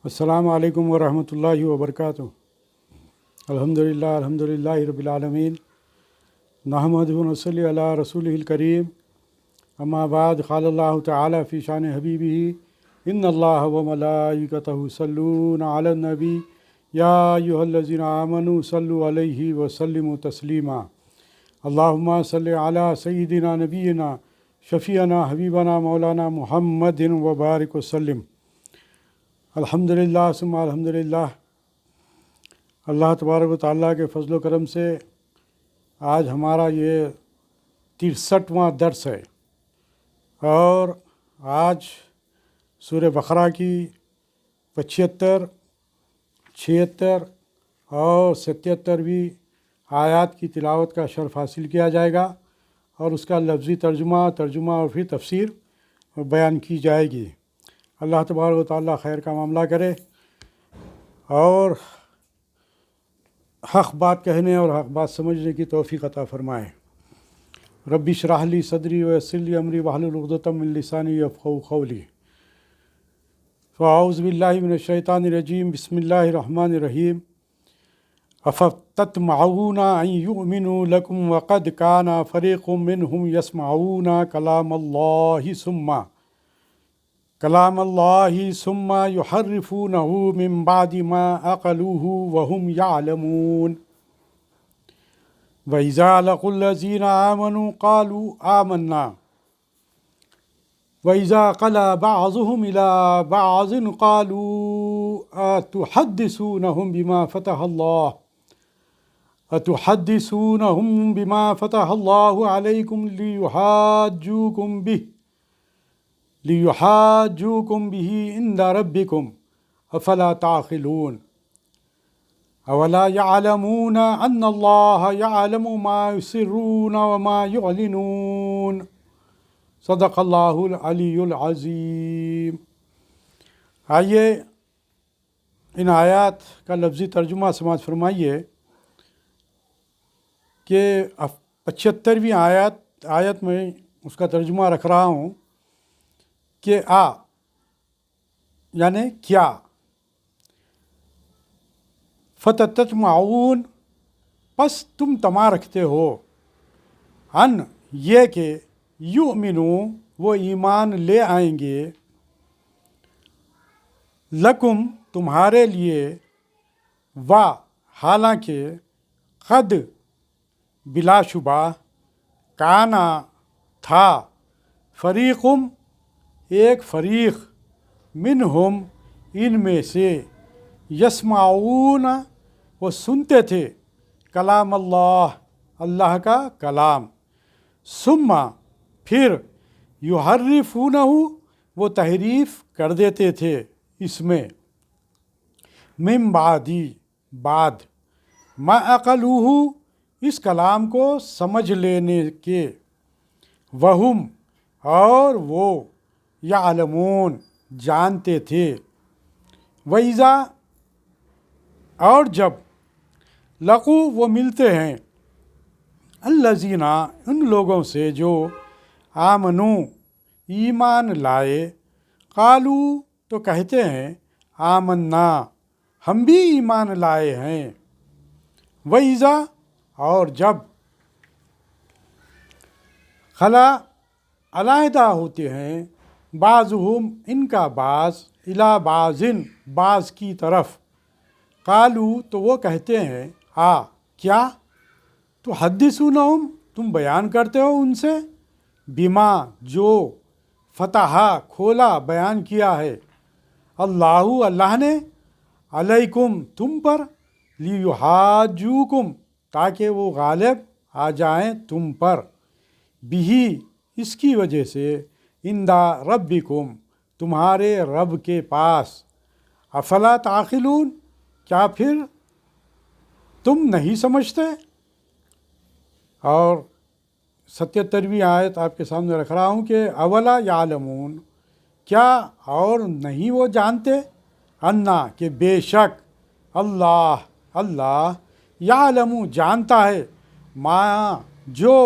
السلام علیکم ورحمۃ اللہ وبرکاتہ۔ الحمدللہ رب العالمین، نحمدہ و نصلی علی رسولہ الکریم، اما بعد، قال اللہ تعالی فی شان حبیبہ ان اللہ و ملائکتہ یصلون علی النبی یا ایھا الذین آمنوا صلوا علیہ وسلموا تسلیما۔ اللہم صلی علی سیدنا نبینا شفیعنا حبیبنا مولانا محمد وبارک وسلم۔ الحمدللہ ثم الحمدللہ، اللہ تبارک و تعالیٰ کے فضل و کرم سے آج ہمارا یہ 63واں درس ہے، اور آج سورہ بقرہ کی 75، 76 اور 77ویں آیات کی تلاوت کا شرف حاصل کیا جائے گا، اور اس کا لفظی ترجمہ اور پھر تفسیر بیان کی جائے گی۔ اللہ تبارک و تعالیٰ خیر کا معاملہ کرے اور حق بات کہنے اور حق بات سمجھنے کی توفیق عطا فرمائے۔ رب اشرح لی صدری ویسر لی امری واحلل عقدۃ من لسانی یفقہوا قولی۔ فاعوذ باللہ من الشیطان الرجیم، بسم اللہ الرحمن الرحیم۔ افتطمعون ان یؤمنوا لکم وقد کان فریق منہم یسمعون کلام اللہ ثم یحرفونہ من بعد ما عقلوہ وہم یعلمون۔ وَإِذَا لَقُوا الَّذِينَ آمَنُوا قَالُوا آمَنَّا وَإِذَا خَلَا بَعْضُهُمْ إِلَىٰ بَعْضٍ قَالُوا أَتُحَدِّثُونَهُم بِمَا فَتَحَ اللَّهُ عَلَيْكُمْ لِيُحَاجُّوكُمْ بِهِ عِندَ رَبِّكُمْ أَفَلَا تَعْقِلُونَ۔ أَوَلَا يَعْلَمُونَ أَنَّ اللَّهَ يَعْلَمُ مَا يُسِرُّونَ وَمَا يُعْلِنُونَ۔ صدق اللہ العلی العظیم۔ آئیے ان آیات کا لفظی ترجمہ سماعت فرمائیے کہ 75ویں آیت میں اس کا ترجمہ رکھ رہا ہوں کہ یعنی کیا، فتطمعون پس تم طمع رکھتے ہو، ان یہ کہ یؤمنو وہ ایمان لے آئیں گے، لکم تمہارے لیے، و حالانکہ، قد بلا شبہ، کانا تھا، فریقم ایک فریق، منہم ان میں سے، یسمعون وہ سنتے تھے، کلام اللہ اللہ کا کلام، ثم پھر، یحرفونہ وہ تحریف کر دیتے تھے اس میں، من بعد ما عقلوہ اس کلام کو سمجھ لینے کے، وہم اور وہ، یعلمون جانتے تھے، وَإِذَا اور جب، لقوا وہ ملتے ہیں، الذین ان لوگوں سے جو، آمنو ایمان لائے، قالوا تو کہتے ہیں، آمنا ہم بھی ایمان لائے ہیں، وَإِذَا اور جب، خلا علیحدہ ہوتے ہیں، بعضہم ان کا بعض، الی بعضن بعض کی طرف، قالوا تو وہ کہتے ہیں، کیا، تحدثونہم تم بیان کرتے ہو ان سے، بما جو، فتح کھولا بیان کیا ہے، اللہ نے، علیکم تم پر، لیحاجوکم تاکہ وہ غالب آ جائیں تم پر، بھی اس کی وجہ سے، عند ربکم تمہارے رب کے پاس، افلا تعقلون کیا پھر تم نہیں سمجھتے۔ اور 77ویں آیت آپ کے سامنے رکھ رہا ہوں کہ اولا یعلمون کیا اور نہیں وہ جانتے، انا کہ بے شک، اللہ یعلم جانتا ہے، ما جو،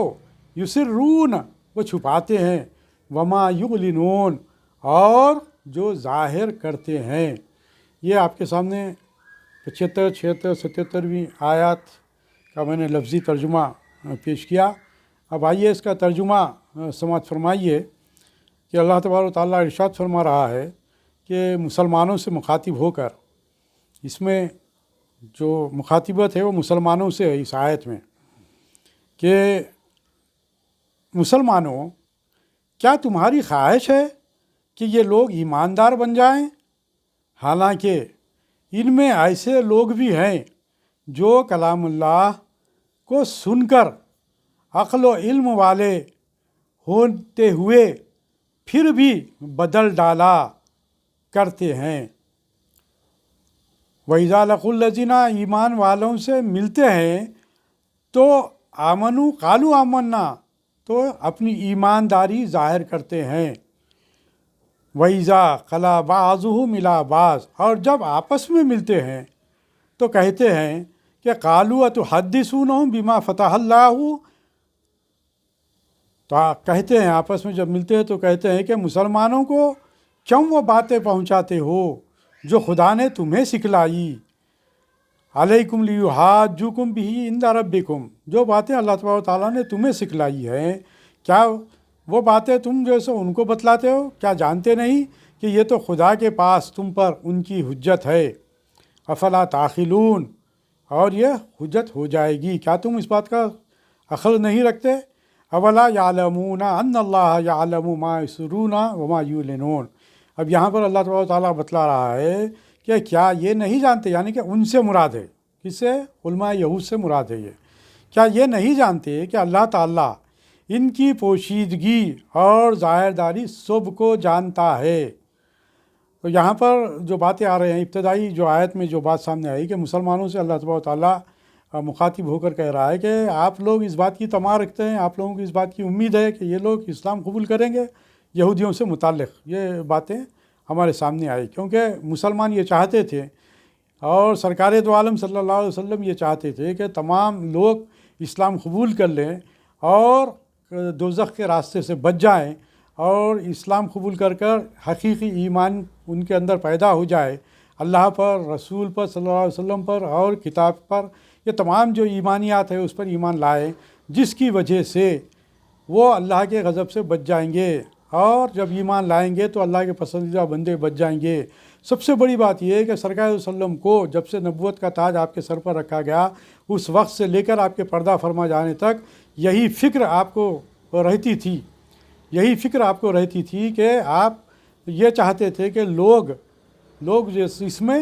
یسرون وہ چھپاتے ہیں، وما یعلنون اور جو ظاہر کرتے ہیں، یہ آپ کے سامنے 75, 76, 77ویں آیات کا میں نے لفظی ترجمہ پیش کیا. اب آئیے اس کا ترجمہ سماعت فرمائیے کہ اللہ تبارک و تعالیٰ ارشاد فرما رہا ہے کہ مسلمانوں سے مخاطب ہو کر، اس میں جو مخاطبت ہے وہ مسلمانوں سے ہے اس آیت میں، کہ مسلمانوں کیا تمہاری خواہش ہے کہ یہ لوگ ایماندار بن جائیں؟ حالانکہ ان میں ایسے لوگ بھی ہیں جو کلام اللہ کو سن کر عقل و علم والے ہوتے ہوئے پھر بھی بدل ڈالا کرتے ہیں. وَإِذَا لَقُوا الَّذِينَ ایمان والوں سے ملتے ہیں تو آمنوا قالوا آمنا، تو اپنی ایمانداری ظاہر کرتے ہیں. وَإِذَا خَلَا بَعْضُهُمْ إِلَىٰ بَعْضٍ، اور جب آپس میں ملتے ہیں تو کہتے ہیں کہ قَالُوا أَتُحَدِّثُونَهُم بِمَا فَتَحَ اللَّهُ، تو کہتے ہیں آپس میں جب ملتے ہیں تو کہتے ہیں کہ مسلمانوں کو کیوں وہ باتیں پہنچاتے ہو جو خدا نے تمہیں سکھلائی. علیکم لیحاجوکم بہ عند ربکم، جو باتیں اللہ تبارک و تعالیٰ نے تمہیں سکھلائی ہیں، کیا وہ باتیں تم جیسے ان کو بتلاتے ہو؟ کیا جانتے نہیں کہ یہ تو خدا کے پاس تم پر ان کی حجت ہے؟ افلا تعقلون، اور یہ حجت ہو جائے گی، کیا تم اس بات کا عقل نہیں رکھتے؟ اولا یعلمون ان اللہ یعلم ما یسرون وما یعلنون. اب یہاں پر اللہ تبارک و تعالیٰ بتلا رہا ہے کہ کیا یہ نہیں جانتے، یعنی کہ ان سے مراد ہے، کس سے؟ علماء یہود سے مراد ہے. یہ کیا یہ نہیں جانتے کہ اللہ تعالیٰ ان کی پوشیدگی اور ظاہرداری سب کو جانتا ہے؟ تو یہاں پر جو باتیں آ رہے ہیں، ابتدائی جو آیت میں جو بات سامنے آئی کہ مسلمانوں سے اللہ تبارک و تعالیٰ مخاطب ہو کر کہہ رہا ہے کہ آپ لوگ اس بات کی طمع رکھتے ہیں، آپ لوگوں کو اس بات کی امید ہے کہ یہ لوگ اسلام قبول کریں گے. یہودیوں سے متعلق یہ باتیں ہمارے سامنے آئی، کیونکہ مسلمان یہ چاہتے تھے اور سرکار دو عالم صلی اللہ علیہ وسلم یہ چاہتے تھے کہ تمام لوگ اسلام قبول کر لیں اور دوزخ کے راستے سے بچ جائیں، اور اسلام قبول کر کر حقیقی ایمان ان کے اندر پیدا ہو جائے، اللہ پر، رسول پر صلی اللہ علیہ وسلم پر اور کتاب پر، یہ تمام جو ایمانیات ہے اس پر ایمان لائیں، جس کی وجہ سے وہ اللہ کے غضب سے بچ جائیں گے. اور جب ایمان لائیں گے تو اللہ کے پسندیدہ بندے بچ جائیں گے. سب سے بڑی بات یہ ہے کہ سرکار صلی اللہ علیہ وسلم کو جب سے نبوت کا تاج آپ کے سر پر رکھا گیا، اس وقت سے لے کر آپ کے پردہ فرما جانے تک یہی فکر آپ کو رہتی تھی، یہی فکر آپ کو رہتی تھی کہ آپ یہ چاہتے تھے کہ لوگ اس میں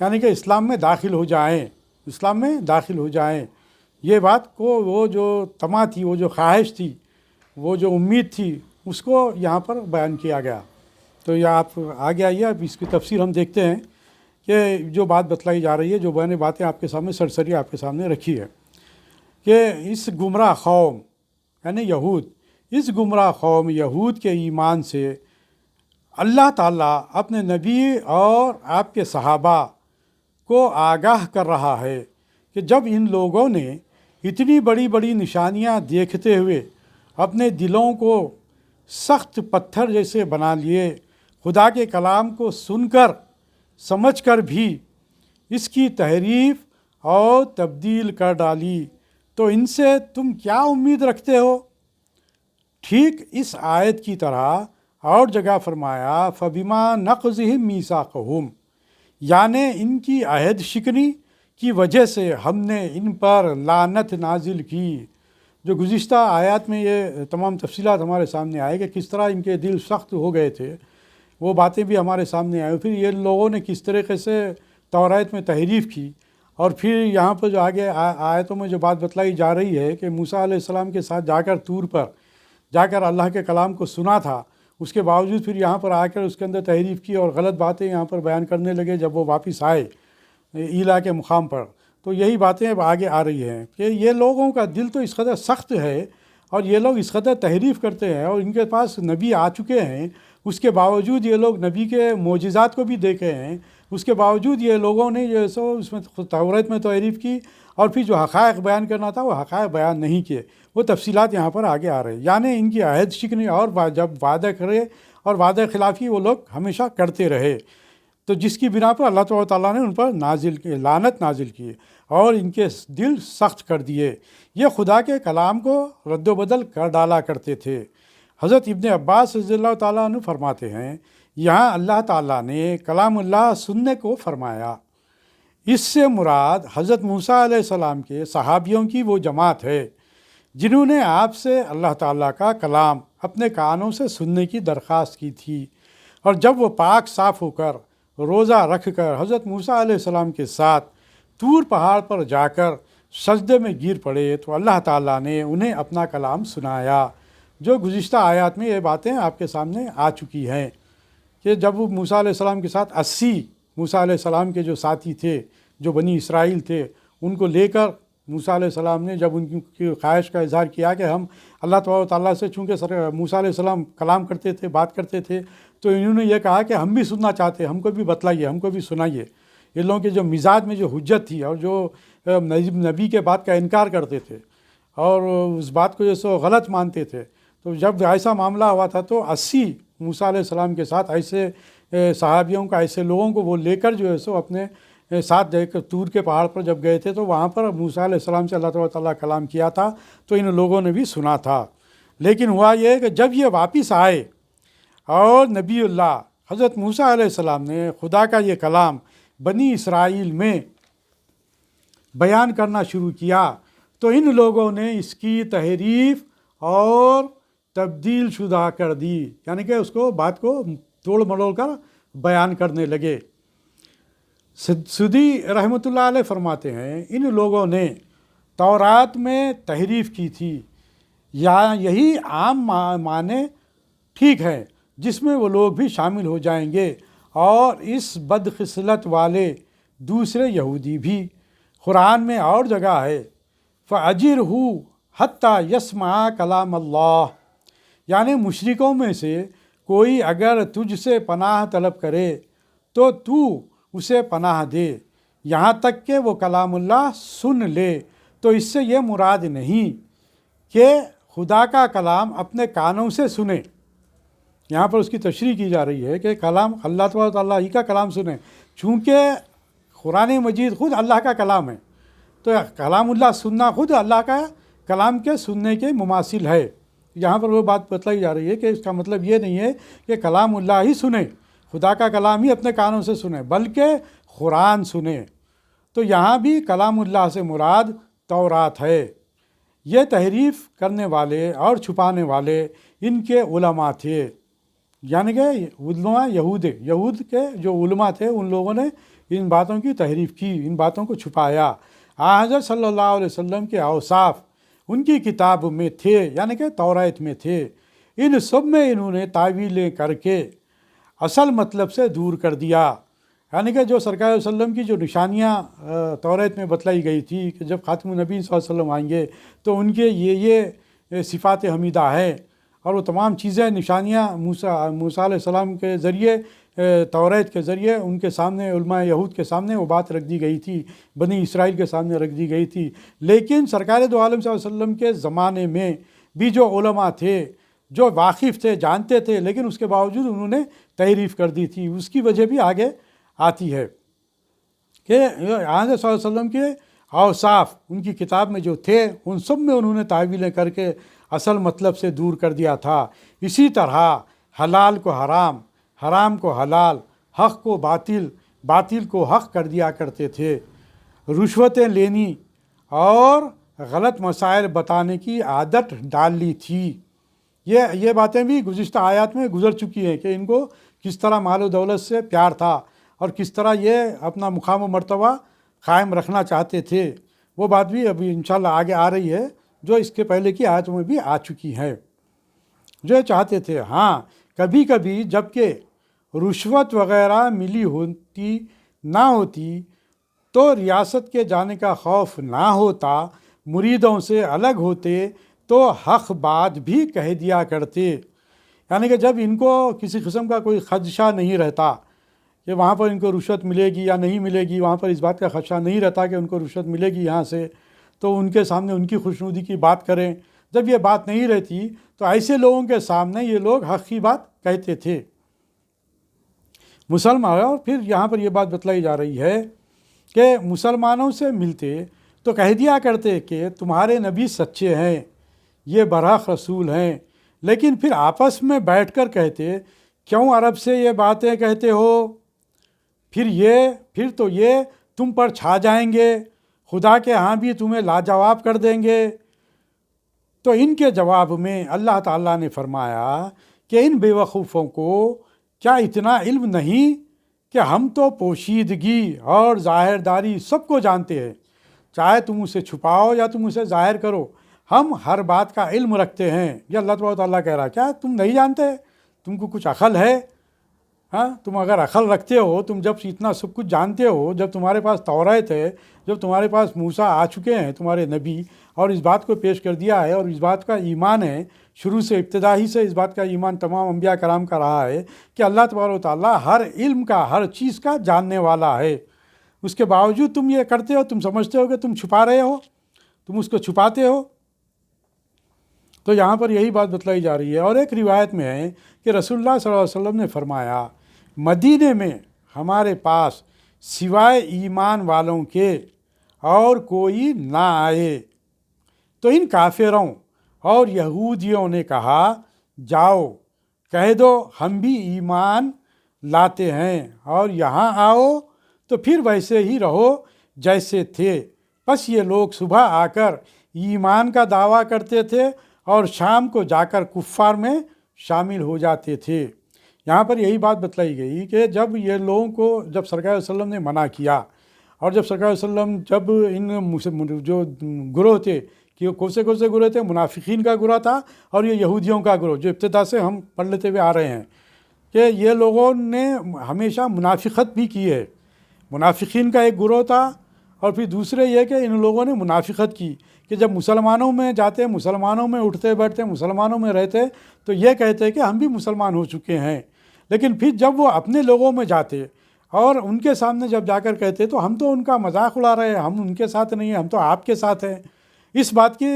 یعنی کہ اسلام میں داخل ہو جائیں، اسلام میں داخل ہو جائیں. یہ بات کو وہ جو طمع تھی، وہ جو خواہش تھی، وہ جو امید تھی، اس کو یہاں پر بیان کیا گیا. تو یہ آپ آگے آئیے، اب اس کی تفسیر ہم دیکھتے ہیں کہ جو بات بتلائی جا رہی ہے، جو میں نے باتیں آپ کے سامنے سرسری آپ کے سامنے رکھی ہے، کہ اس گمراہ قوم یعنی یہود، اس گمراہ قوم یہود کے ایمان سے اللہ تعالیٰ اپنے نبی اور آپ کے صحابہ کو آگاہ کر رہا ہے کہ جب ان لوگوں نے اتنی بڑی بڑی نشانیاں دیکھتے ہوئے اپنے دلوں کو سخت پتھر جیسے بنا لیے، خدا کے کلام کو سن کر سمجھ کر بھی اس کی تحریف اور تبدیل کر ڈالی، تو ان سے تم کیا امید رکھتے ہو؟ ٹھیک اس آیت کی طرح اور جگہ فرمایا فَبِمَا نَقْضِهِمْ مِيثَاقَهُمْ، یعنی ان کی عہد شکنی کی وجہ سے ہم نے ان پر لعنت نازل کی. جو گزشتہ آیات میں یہ تمام تفصیلات ہمارے سامنے آئے کہ کس طرح ان کے دل سخت ہو گئے تھے، وہ باتیں بھی ہمارے سامنے آئے. پھر یہ لوگوں نے کس طریقے سے توریت میں تحریف کی، اور پھر یہاں پر جو آگے آیتوں میں جو بات بتلائی جا رہی ہے کہ موسیٰ علیہ السلام کے ساتھ جا کر طور پر جا کر اللہ کے کلام کو سنا تھا، اس کے باوجود پھر یہاں پر آ کر اس کے اندر تحریف کی اور غلط باتیں یہاں پر بیان کرنے لگے جب وہ واپس آئے ایلا کے مقام پر. تو یہی باتیں اب آگے آ رہی ہیں کہ یہ لوگوں کا دل تو اس قدر سخت ہے اور یہ لوگ اس قدر تحریف کرتے ہیں، اور ان کے پاس نبی آ چکے ہیں، اس کے باوجود یہ لوگ نبی کے معجزات کو بھی دیکھے ہیں، اس کے باوجود یہ لوگوں نے جو سو اس میں توریت میں تحریف کی، اور پھر جو حقائق بیان کرنا تھا وہ حقائق بیان نہیں کیے. وہ تفصیلات یہاں پر آگے آ رہے ہیں. یعنی ان کی عہد شکنی اور جب وعدہ کرے اور وعدہ خلافی وہ لوگ ہمیشہ کرتے رہے. تو جس کی بنا پر اللہ تعالیٰ نے ان پر لعنت نازل کی اور ان کے دل سخت کر دیے۔ یہ خدا کے کلام کو رد و بدل کر ڈالا کرتے تھے۔ حضرت ابن عباس رضی اللہ تعالیٰ عنہ فرماتے ہیں، یہاں اللہ تعالیٰ نے کلام اللہ سننے کو فرمایا، اس سے مراد حضرت موسیٰ علیہ السلام کے صحابیوں کی وہ جماعت ہے جنہوں نے آپ سے اللہ تعالیٰ کا کلام اپنے کانوں سے سننے کی درخواست کی تھی، اور جب وہ پاک صاف ہو کر روزہ رکھ کر حضرت موسیٰ علیہ السلام کے ساتھ طور پہاڑ پر جا کر سجدے میں گر پڑے تو اللہ تعالیٰ نے انہیں اپنا کلام سنایا۔ جو گزشتہ آیات میں یہ باتیں آپ کے سامنے آ چکی ہیں کہ جب وہ موسیٰ علیہ السلام کے ساتھ 80 موسیٰ علیہ السلام کے جو ساتھی تھے، جو بنی اسرائیل تھے، ان کو لے کر موسیٰ علیہ السلام نے جب ان کی خواہش کا اظہار کیا کہ ہم اللہ تعالیٰ سے، چونکہ موسیٰ علیہ السلام کلام کرتے تھے، بات کرتے تھے، تو انہوں نے یہ کہا کہ ہم بھی سننا چاہتے ہیں، ہم کو بھی بتلائیے، ہم کو بھی سنائیے۔ ان لوگوں کے جو مزاج میں جو حجت تھی اور جو نبی کے بات کا انکار کرتے تھے اور اس بات کو جو سو غلط مانتے تھے، تو جب ایسا معاملہ ہوا تھا تو 80 موسیٰ علیہ السلام کے ساتھ ایسے صحابیوں کا، ایسے لوگوں کو وہ لے کر جو ہے سو اپنے ساتھ جا کر طور کے پہاڑ پر جب گئے تھے تو وہاں پر موسیٰ علیہ السلام سے اللہ تعالیٰ کلام کیا تھا، تو ان لوگوں نے بھی سنا تھا۔ لیکن ہوا یہ کہ جب یہ واپس آئے اور نبی اللہ حضرت موسیٰ علیہ السلام نے خدا کا یہ کلام بنی اسرائیل میں بیان کرنا شروع کیا تو ان لوگوں نے اس کی تحریف اور تبدیل شدہ کر دی، یعنی کہ اس کو بات کو توڑ مڑوڑ کر بیان کرنے لگے۔ سدی رحمۃ اللہ علیہ فرماتے ہیں، ان لوگوں نے تورات میں تحریف کی تھی، یا یہی عام معنی ٹھیک ہے جس میں وہ لوگ بھی شامل ہو جائیں گے، اور اس بدخصلت والے دوسرے یہودی بھی۔ قرآن میں اور جگہ ہے، فَأَجِرْهُ حَتَّى يَسْمَعَ كَلَامَ اللَّهِ، یعنی مشرکوں میں سے کوئی اگر تجھ سے پناہ طلب کرے تو تو اسے پناہ دے یہاں تک کہ وہ کلام اللہ سن لے۔ تو اس سے یہ مراد نہیں کہ خدا کا کلام اپنے کانوں سے سنے، یہاں پر اس کی تشریح کی جا رہی ہے کہ کلام اللہ تعالیٰ ہی کا کلام سنے، چونکہ قرآن مجید خود اللہ کا کلام ہے، تو کلام اللہ سننا خود اللہ کا کلام کے سننے کے مماثل ہے۔ یہاں پر وہ بات بتلائی جا رہی ہے کہ اس کا مطلب یہ نہیں ہے کہ کلام اللہ ہی سنے، خدا کا کلام ہی اپنے کانوں سے سنے، بلکہ قرآن سنے۔ تو یہاں بھی کلام اللہ سے مراد تورات ہے۔ یہ تحریف کرنے والے اور چھپانے والے ان کے علماء تھے، یعنی کہ علماء یہود کے جو علماء تھے، ان لوگوں نے ان باتوں کی تحریف کی، ان باتوں کو چھپایا۔ حضرت صلی اللہ علیہ وسلم کے اوصاف ان کی کتاب میں تھے، یعنی کہ تورات میں تھے، ان سب میں انہوں نے تعویلیں کر کے اصل مطلب سے دور کر دیا، یعنی کہ جو سرکار صلی اللہ علیہ وسلم کی جو نشانیاں تورات میں بتلائی گئی تھی کہ جب خاتم النبی صلی اللہ علیہ وسلم آئیں گے تو ان کے یہ صفات حمیدہ ہے، اور وہ تمام چیزیں نشانیاں موسیٰ علیہ السلام کے ذریعے، تورات کے ذریعے ان کے سامنے، علماء یہود کے سامنے وہ بات رکھ دی گئی تھی، بنی اسرائیل کے سامنے رکھ دی گئی تھی۔ لیکن سرکار دو عالم صلی اللہ علیہ وسلم کے زمانے میں بھی جو علماء تھے، جو واقف تھے، جانتے تھے، لیکن اس کے باوجود انہوں نے تحریف کر دی تھی۔ اس کی وجہ بھی آگے آتی ہے کہ حضرت صلی اللہ علیہ وسلم کے اوصاف ان کی کتاب میں جو تھے، ان سب میں انہوں نے تعویلیں کر کے اصل مطلب سے دور کر دیا تھا۔ اسی طرح حلال کو حرام، حرام کو حلال، حق کو باطل، باطل کو حق کر دیا کرتے تھے۔ رشوتیں لینی اور غلط مسائل بتانے کی عادت ڈال لی تھی۔ یہ باتیں بھی گزشتہ آیات میں گزر چکی ہیں کہ ان کو کس طرح مال و دولت سے پیار تھا اور کس طرح یہ اپنا مقام و مرتبہ قائم رکھنا چاہتے تھے۔ وہ بات بھی ابھی انشاءاللہ آگے آ رہی ہے، جو اس کے پہلے کی آیتوں میں بھی آ چکی ہے۔ جو چاہتے تھے، ہاں کبھی کبھی جب کہ رشوت وغیرہ ملی ہوتی نہ ہوتی تو ریاست کے جانے کا خوف نہ ہوتا، مریدوں سے الگ ہوتے تو حق بات بھی کہہ دیا کرتے، یعنی کہ جب ان کو کسی قسم کا کوئی خدشہ نہیں رہتا کہ وہاں پر ان کو رشوت ملے گی یا نہیں ملے گی، وہاں پر اس بات کا خدشہ نہیں رہتا کہ ان کو رشوت ملے گی یہاں سے، تو ان کے سامنے ان کی خوشنودی کی بات کریں۔ جب یہ بات نہیں رہتی تو ایسے لوگوں کے سامنے یہ لوگ حق کی بات کہتے تھے۔ مسلمان، اور پھر یہاں پر یہ بات بتلائی جا رہی ہے کہ مسلمانوں سے ملتے تو کہہ دیا کرتے کہ تمہارے نبی سچے ہیں، یہ برحق رسول ہیں، لیکن پھر آپس میں بیٹھ کر کہتے کیوں عرب سے یہ باتیں کہتے ہو، پھر تو یہ تم پر چھا جائیں گے، خدا کے ہاں بھی تمہیں لاجواب کر دیں گے۔ تو ان کے جواب میں اللہ تعالیٰ نے فرمایا کہ ان بے وقوفوں کو کیا اتنا علم نہیں کہ ہم تو پوشیدگی اور ظاہر داری سب کو جانتے ہیں، چاہے تم اسے چھپاؤ یا تم اسے ظاہر کرو، ہم ہر بات کا علم رکھتے ہیں۔ یہ اللہ تبارک و تعالیٰ کہہ رہا، کیا تم نہیں جانتے؟ تم کو کچھ عقل ہے؟ ہاں، تم اگر عقل رکھتے ہو، تم جب اتنا سب کچھ جانتے ہو، جب تمہارے پاس توریت ہے، جب تمہارے پاس موسیٰ آ چکے ہیں تمہارے نبی، اور اس بات کو پیش کر دیا ہے، اور اس بات کا ایمان ہے شروع سے، ابتدائی سے اس بات کا ایمان تمام انبیاء کرام کا رہا ہے کہ اللہ تبارک و تعالیٰ ہر علم کا، ہر چیز کا جاننے والا ہے، اس کے باوجود تم یہ کرتے ہو، تم سمجھتے ہو کہ تم چھپا رہے ہو، تم اس کو چھپاتے ہو۔ تو یہاں پر یہی بات بتلائی جا رہی ہے۔ اور ایک روایت میں ہے کہ رسول اللہ صلی اللہ علیہ وسلم نے فرمایا، مدینے میں ہمارے پاس سوائے ایمان والوں کے اور کوئی نہ آئے۔ تو ان کافروں اور یہودیوں نے کہا، جاؤ کہہ دو ہم بھی ایمان لاتے ہیں اور یہاں آؤ تو پھر ویسے ہی رہو جیسے تھے۔ بس یہ لوگ صبح آ کر ایمان کا دعویٰ کرتے تھے اور شام کو جا کر کفار میں شامل ہو جاتے تھے۔ یہاں پر یہی بات بتلائی گئی کہ جب یہ لوگوں کو، جب سرکار علیہ وسلم نے منع کیا، اور جب سرکار علیہ وسلم جب ان جو گروہ تھے، کہ کون سے گروہ تھے، منافقین کا گروہ تھا اور یہ یہودیوں کا گروہ، جو ابتدا سے ہم پڑھ لیتے ہوئے آ رہے ہیں کہ یہ لوگوں نے ہمیشہ منافقت بھی کی ہے۔ منافقین کا ایک گروہ تھا، اور پھر دوسرے یہ کہ ان لوگوں نے منافقت کی کہ جب مسلمانوں میں جاتے، مسلمانوں میں اٹھتے بیٹھتے، مسلمانوں میں رہتے تو یہ کہتے کہ ہم بھی مسلمان ہو چکے ہیں، لیکن پھر جب وہ اپنے لوگوں میں جاتے اور ان کے سامنے جب جا کر کہتے تو ہم تو ان کا مذاق اڑا رہے ہیں، ہم ان کے ساتھ نہیں ہیں، ہم تو آپ کے ساتھ ہیں۔ اس بات کی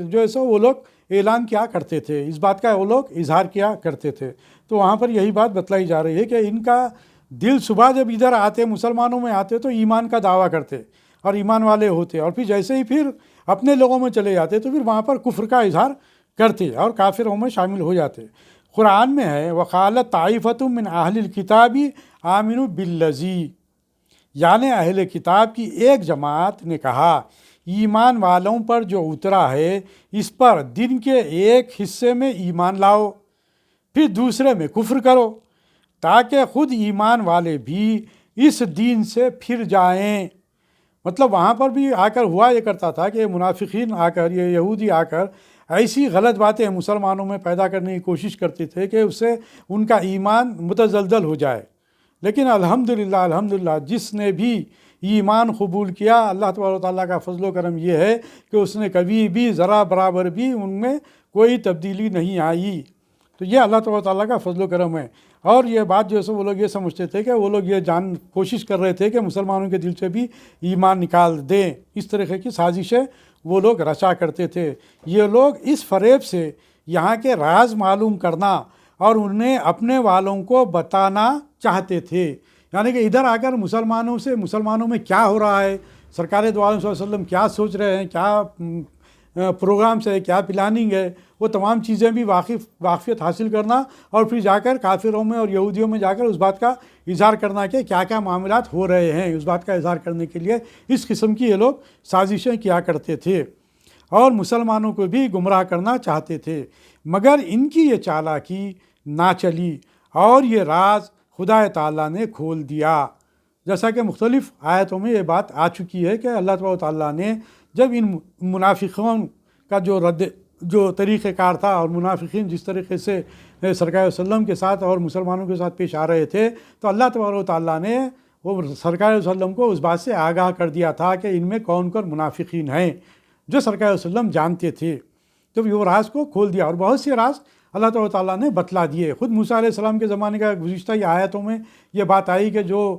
جو ہے سو وہ لوگ اعلان کیا کرتے تھے، اس بات کا وہ لوگ اظہار کیا کرتے تھے۔ تو وہاں پر یہی بات بتلائی جا رہی ہے کہ ان کا دل صبح جب ادھر آتے، مسلمانوں میں آتے تو ایمان کا دعویٰ کرتے اور ایمان والے ہوتے، اور پھر جیسے ہی پھر اپنے لوگوں میں چلے جاتے تو پھر وہاں پر کفر کا اظہار کرتے اور کافروں میں شامل ہو جاتے۔ قرآن میں ہے، وقالت طائفۃ من اہل الکتاب آمنوا بالذی، یعنی اہل کتاب کی ایک جماعت نے کہا، ایمان والوں پر جو اترا ہے اس پر دن کے ایک حصے میں ایمان لاؤ، پھر دوسرے میں کفر کرو، تاکہ خود ایمان والے بھی اس دین سے پھر جائیں۔ مطلب وہاں پر بھی آ کر ہوا یہ کرتا تھا کہ منافقین آ کر، یہ یہودی آ کر ایسی غلط باتیں مسلمانوں میں پیدا کرنے کی کوشش کرتے تھے کہ اس سے ان کا ایمان متزلزل ہو جائے۔ لیکن الحمدللہ جس نے بھی ایمان قبول کیا، اللہ تبارک و تعالیٰ کا فضل و کرم یہ ہے کہ اس نے کبھی بھی ذرا برابر بھی ان میں کوئی تبدیلی نہیں آئی۔ تو یہ اللہ تبارک و تعالیٰ کا فضل و کرم ہے۔ اور یہ بات جو ہے سو وہ لوگ یہ سمجھتے تھے کہ وہ لوگ یہ کوشش کر رہے تھے کہ مسلمانوں کے دل سے بھی ایمان نکال دیں، اس طرح کی سازشیں وہ لوگ رچا کرتے تھے۔ یہ لوگ اس فریب سے یہاں کے راز معلوم کرنا اور انہیں اپنے والوں کو بتانا چاہتے تھے، یعنی کہ ادھر آ کر مسلمانوں میں کیا ہو رہا ہے، سرکار دو عالم صلی اللہ علیہ وسلم کیا سوچ رہے ہیں، کیا پروگرامس ہے، کیا پلاننگ ہے، وہ تمام چیزیں بھی واقفیت حاصل کرنا، اور پھر جا کر کافروں میں اور یہودیوں میں جا کر اس بات کا اظہار کرنا کہ کیا کیا معاملات ہو رہے ہیں، اس بات کا اظہار کرنے کے لیے اس قسم کی یہ لوگ سازشیں کیا کرتے تھے اور مسلمانوں کو بھی گمراہ کرنا چاہتے تھے۔ مگر ان کی یہ چالاکی نہ چلی اور یہ راز خدا تعالیٰ نے کھول دیا، جیسا کہ مختلف آیتوں میں یہ بات آ چکی ہے کہ اللہ تبارک و تعالیٰ نے جب ان منافقین کا جو طریقہ کار تھا، اور منافقین جس طریقے سے سرکار علیہ وسلم کے ساتھ اور مسلمانوں کے ساتھ پیش آ رہے تھے، تو اللہ تبارک و تعالیٰ نے وہ سرکار علیہ وسلم کو اس بات سے آگاہ کر دیا تھا کہ ان میں کون کون منافقین ہیں، جو سرکار علیہ وسلم جانتے تھے۔ تو وہ راز کو کھول دیا، اور بہت سے راز اللہ تعالیٰ تعالیٰ نے بتلا دیے۔ خود موسیٰ علیہ السلام کے زمانے کا گزشتہ آیتوں میں یہ بات آئی کہ جو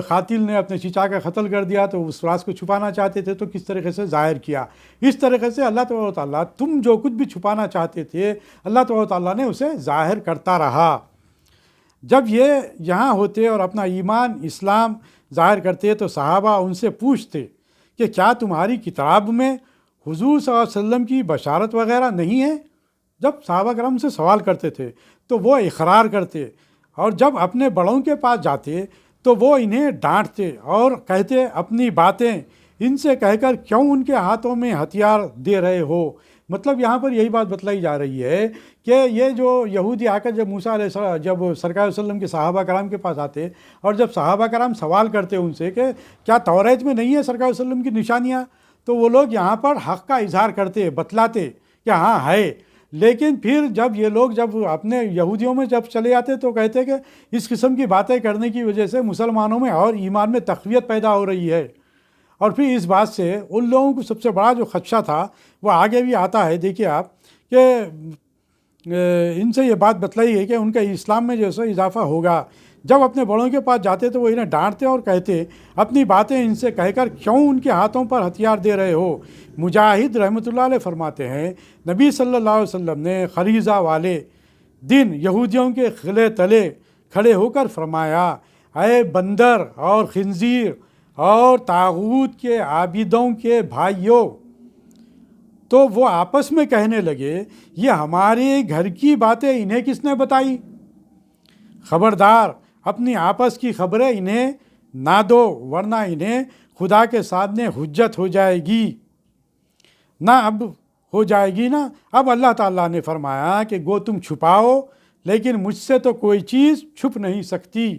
قاتل نے اپنے چچا کا قتل کر دیا تو اس راز کو چھپانا چاہتے تھے تو کس طریقے سے ظاہر کیا۔ اس طریقے سے اللہ تعالیٰ تم جو کچھ بھی چھپانا چاہتے تھے، اللہ تعالیٰ نے اسے ظاہر کرتا رہا۔ جب یہ یہاں ہوتے اور اپنا ایمان اسلام ظاہر کرتے تو صحابہ ان سے پوچھتے کہ کیا تمہاری کتاب میں حضور صلی اللہ علیہ وسلم کی بشارت وغیرہ نہیں ہے؟ جب صحابہ کرام سے سوال کرتے تھے تو وہ اقرار کرتے، اور جب اپنے بڑوں کے پاس جاتے تو وہ انہیں ڈانٹتے اور کہتے اپنی باتیں ان سے کہہ کر کیوں ان کے ہاتھوں میں ہتھیار دے رہے ہو۔ مطلب یہاں پر یہی بات بتلائی جا رہی ہے کہ یہ جو یہودی آ کر جب موسیٰ علیہ السلام جب سرکار علیہ وسلم کے صحابہ کرام کے پاس آتے اور جب صحابہ کرام سوال کرتے ان سے کہ کیا توریت میں نہیں ہے سرکار علیہ وسلم کی نشانیاں، تو وہ لوگ یہاں پر حق کا اظہار کرتے، بتلاتے کہ ہاں ہے، لیکن پھر جب یہ لوگ جب اپنے یہودیوں میں جب چلے جاتے تو کہتے کہ اس قسم کی باتیں کرنے کی وجہ سے مسلمانوں میں اور ایمان میں تقویت پیدا ہو رہی ہے۔ اور پھر اس بات سے ان لوگوں کو سب سے بڑا جو خدشہ تھا وہ آگے بھی آتا ہے، دیکھیے آپ کہ ان سے یہ بات بتلائی ہے کہ ان کا اسلام میں جو ہے اضافہ ہوگا۔ جب اپنے بڑوں کے پاس جاتے تو وہ انہیں ڈانٹتے اور کہتے اپنی باتیں ان سے کہہ کر کیوں ان کے ہاتھوں پر ہتھیار دے رہے ہو۔ مجاہد رحمۃ اللہ علیہ فرماتے ہیں نبی صلی اللہ علیہ وسلم نے خریزہ والے دن یہودیوں کے قلعے تلے کھڑے ہو کر فرمایا، اے بندر اور خنزیر اور طاغوت کے عابدوں کے بھائیوں، تو وہ آپس میں کہنے لگے یہ ہمارے گھر کی باتیں انہیں کس نے بتائی؟ خبردار اپنی آپس کی خبریں انہیں نہ دو ورنہ انہیں خدا کے سامنے حجت ہو جائے گی۔ اب ہو جائے گی نا۔ اب اللہ تعالیٰ نے فرمایا کہ گو تم چھپاؤ لیکن مجھ سے تو کوئی چیز چھپ نہیں سکتی۔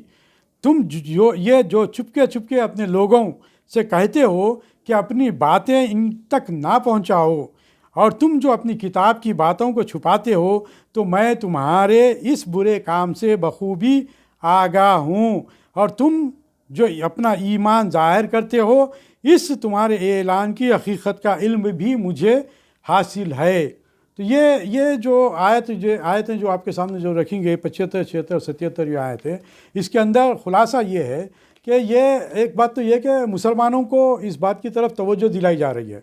تم جو چھپکے اپنے لوگوں سے کہتے ہو کہ اپنی باتیں ان تک نہ پہنچاؤ، اور تم جو اپنی کتاب کی باتوں کو چھپاتے ہو تو میں تمہارے اس برے کام سے بخوبی آگاہ ہوں، اور تم جو اپنا ایمان ظاہر کرتے ہو اس تمہارے اعلان کی حقیقت کا علم بھی مجھے حاصل ہے۔ تو یہ جو آیتیں جو آپ کے سامنے جو رکھی گئی 75، 76 اور 77 یہ آیتیں، اس کے اندر خلاصہ یہ ہے کہ یہ ایک بات تو یہ کہ مسلمانوں کو اس بات کی طرف توجہ دلائی جا رہی ہے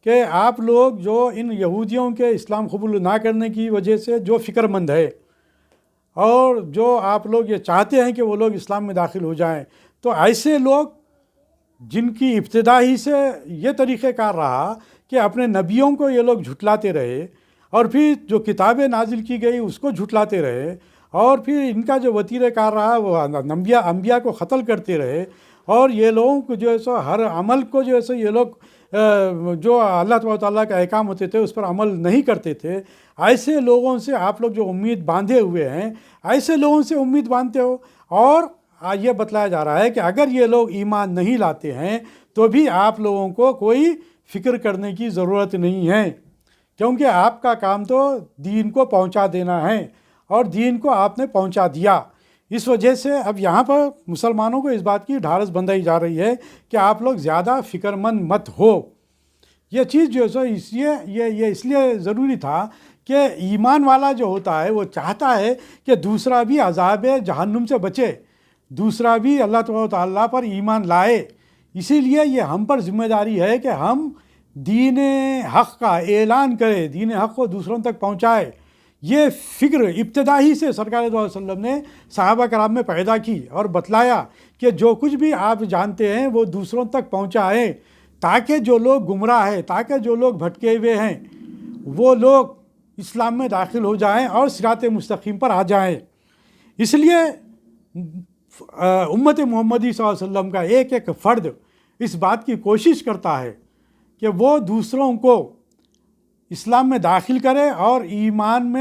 کہ آپ لوگ جو ان یہودیوں کے اسلام قبول نہ کرنے کی وجہ سے جو فکر مند ہے اور جو آپ لوگ یہ چاہتے ہیں کہ وہ لوگ اسلام میں داخل ہو جائیں، تو ایسے لوگ جن کی ابتدا ہی سے یہ طریقہ کار رہا کہ اپنے نبیوں کو یہ لوگ جھٹلاتے رہے، اور پھر جو کتابیں نازل کی گئی اس کو جھٹلاتے رہے، اور پھر ان کا جو وتیرہ کار رہا وہ انبیاء کو قتل کرتے رہے، اور یہ لوگوں کو جو ہے سو ہر عمل کو جو ہے سو یہ لوگ جو اللہ تبارک تعالیٰ کا احکام ہوتے تھے اس پر عمل نہیں کرتے تھے۔ ایسے لوگوں سے آپ لوگ جو امید باندھے ہوئے ہیں، ایسے لوگوں سے امید باندھتے ہو، اور یہ بتلایا جا رہا ہے کہ اگر یہ لوگ ایمان نہیں لاتے ہیں تو بھی آپ لوگوں کو کوئی فکر کرنے کی ضرورت نہیں ہے، کیونکہ آپ کا کام تو دین کو پہنچا دینا ہے، اور دین کو آپ نے پہنچا دیا۔ اس وجہ سے اب یہاں پر مسلمانوں کو اس بات کی ڈھارس بندھائی جا رہی ہے کہ آپ لوگ زیادہ فکر مند مت ہو۔ یہ چیز جو ہے سو یہ اس لیے ضروری تھا کہ ایمان والا جو ہوتا ہے وہ چاہتا ہے کہ دوسرا بھی عذاب جہنم سے بچے، دوسرا بھی اللہ تبارک تعالیٰ پر ایمان لائے۔ اسی لیے یہ ہم پر ذمہ داری ہے کہ ہم دین حق کا اعلان کریں، دین حق کو دوسروں تک پہنچائے۔ یہ فکر ابتدا ہی سے سرکار دو علیہ وسلم نے صحابہ کرام میں پیدا کی اور بتلایا کہ جو کچھ بھی آپ جانتے ہیں وہ دوسروں تک پہنچائیں، تاکہ جو لوگ گمراہ ہیں، تاکہ جو لوگ بھٹکے ہوئے ہیں وہ لوگ اسلام میں داخل ہو جائیں اور صراط مستقیم پر آ جائیں۔ اس لیے امت محمدی صلی اللہ علیہ وسلم کا ایک ایک فرد اس بات کی کوشش کرتا ہے کہ وہ دوسروں کو اسلام میں داخل کرے اور ایمان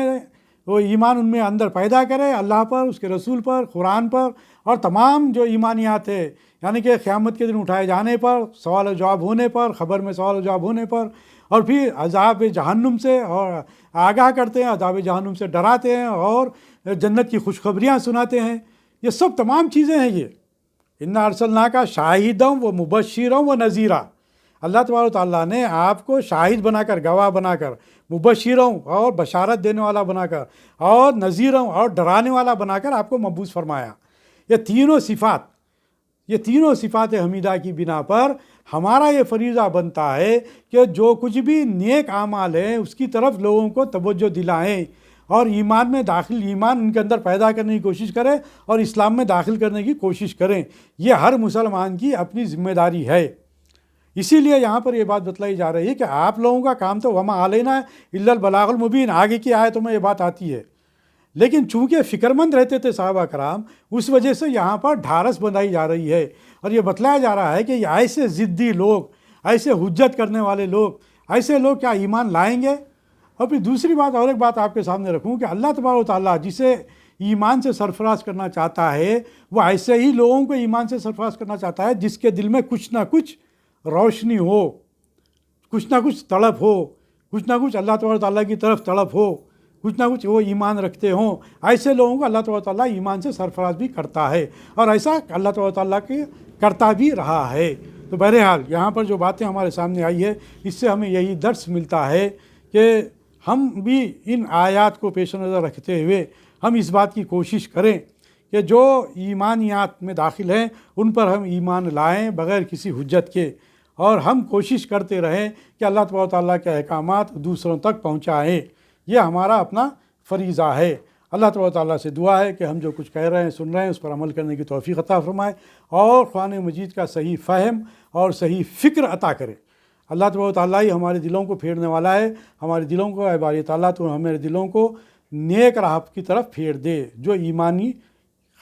ان میں اندر پیدا کرے، اللہ پر، اس کے رسول پر، قرآن پر، اور تمام جو ایمانیات ہے، یعنی کہ قیامت کے دن اٹھائے جانے پر، سوال و جواب ہونے پر، خبر میں سوال و جواب ہونے پر، اور پھر عذاب جہنم سے اور آگاہ کرتے ہیں، عذاب جہنم سے ڈراتے ہیں اور جنت کی خوشخبریاں سناتے ہیں۔ یہ سب تمام چیزیں ہیں۔ یہ اِنَّا أَرْسَلْنَاكَ شَاهِدًا وَمُبَشِّرًا وَنَذِيرًا، اللہ تبارک تعالیٰ نے آپ کو شاہد بنا کر، گواہ بنا کر، مبشروں اور بشارت دینے والا بنا کر، اور نذیروں اور ڈرانے والا بنا کر آپ کو مبعوث فرمایا۔ یہ تینوں صفات حمیدہ کی بنا پر ہمارا یہ فریضہ بنتا ہے کہ جو کچھ بھی نیک اعمال ہیں اس کی طرف لوگوں کو توجہ دلائیں، اور ایمان میں ایمان ان کے اندر پیدا کرنے کی کوشش کریں اور اسلام میں داخل کرنے کی کوشش کریں۔ یہ ہر مسلمان کی اپنی ذمہ داری ہے۔ اسی لیے یہاں پر یہ بات بتلائی جا رہی ہے کہ آپ لوگوں کا کام تو وما علینا الا البلاغ المبین، آگے کی آیتوں میں یہ بات آتی ہے، لیکن چونکہ فکر مند رہتے تھے صحابہ کرام، اس وجہ سے یہاں پر ڈھارس بندائی جا رہی ہے اور یہ بتلایا جا رہا ہے کہ یہ ایسے ضدی لوگ، ایسے حجت کرنے والے لوگ، ایسے لوگ کیا ایمان لائیں گے؟ اور پھر دوسری بات، اور ایک بات آپ کے سامنے رکھوں کہ اللہ تبارک و تعالیٰ جسے ایمان سے سرفراز کرنا چاہتا ہے، وہ ایسے ہی لوگوں کو ایمان سے سرفراز کرنا چاہتا ہے جس کے دل میں کچھ نہ کچھ روشنی ہو، کچھ نہ کچھ تڑپ ہو، کچھ نہ کچھ اللہ تبارک و تعالیٰ کی طرف تڑپ ہو، کچھ نہ کچھ وہ ایمان رکھتے ہوں۔ ایسے لوگوں کو اللہ تبارک و تعالیٰ ایمان سے سرفراز بھی کرتا ہے، اور ایسا اللہ تبارک و تعالیٰ کے کرتا بھی رہا ہے۔ تو بہرحال یہاں پر جو باتیں ہمارے سامنے آئی ہے، اس سے ہمیں یہی درس ملتا ہے کہ ہم بھی ان آیات کو پیش نظر رکھتے ہوئے ہم اس بات کی کوشش کریں کہ جو ایمانیات میں داخل ہیں ان پر ہم ایمان لائیں بغیر کسی حجت کے، اور ہم کوشش کرتے رہیں کہ اللہ تبارک و تعالیٰ کے احکامات دوسروں تک پہنچائیں۔ یہ ہمارا اپنا فریضہ ہے۔ اللہ تبارک و تعالیٰ سے دعا ہے کہ ہم جو کچھ کہہ رہے ہیں، سن رہے ہیں، اس پر عمل کرنے کی توفیق عطا فرمائے اور قرآن مجید کا صحیح فہم اور صحیح فکر عطا کرے۔ اللہ تبارک و تعالیٰ ہی ہمارے دلوں کو پھیرنے والا ہے۔ ہمارے دلوں کو، اے باری تعالیٰ تو ہمارے دلوں کو نیک راہ کی طرف پھیر دے، جو ایمانی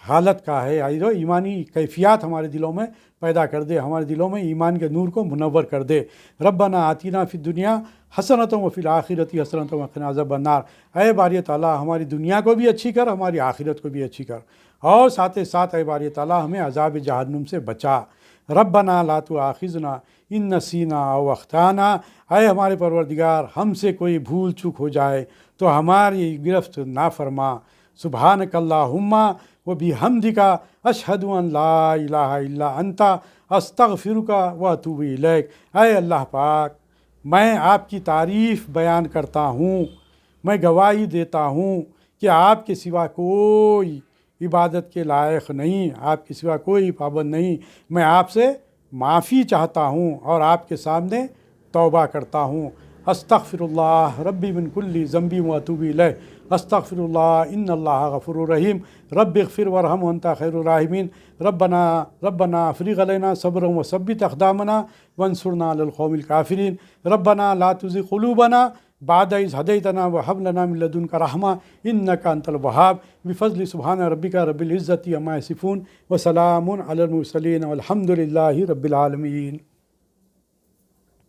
حالت کا ہے، جو ایمانی کیفیات ہمارے دلوں میں پیدا کر دے، ہمارے دلوں میں ایمان کے نور کو منور کر دے۔ ربنا آتینا فی الدنیا حسنۃ وفی الآخرۃ حسنۃ وقنا عذاب النار۔ اے باری تعالیٰ ہماری دنیا کو بھی اچھی کر، ہماری آخرت کو بھی اچھی کر، اور ساتھ ساتھ اے باری تعالیٰ ہمیں عذاب جہنم سے بچا۔ ربنا لا تؤاخذنا ان نسینا او اخطانا۔ اے ہمارے پروردگار، ہم سے کوئی بھول چوک ہو جائے تو ہماری گرفت نہ فرما۔ سبحانک اللہم وبحمدک اشہد ان لا الہ الا انت استغفرک واتوب الیک۔ اے اللہ پاک، میں آپ کی تعریف بیان کرتا ہوں، میں گواہی دیتا ہوں کہ آپ کے سوا کوئی عبادت کے لائق نہیں، آپ کے سوا کوئی پابند نہیں۔ میں آپ سے معافی چاہتا ہوں اور آپ کے سامنے توبہ کرتا ہوں۔ استغفر اللہ ربی من کل ذنب واتوب الیہ۔ استغفر اللہ ان اللہ غفور رحیم۔ رب اغفر ورحم وانت خیر الراحمین۔ ربنا افرغ علینا صبرا وثبت اقدامنا وانصرنا علی القوم الکافرین۔ ربنا لا تزغ قلوبنا بعد اذ ہدیتنا وہب لنا من لدنک رحمہ انک انت الوہاب۔ بفضل سبحان ربک رب العزۃ عما یصفون وسلام علی المرسلین والحمد للہ رب العالمین۔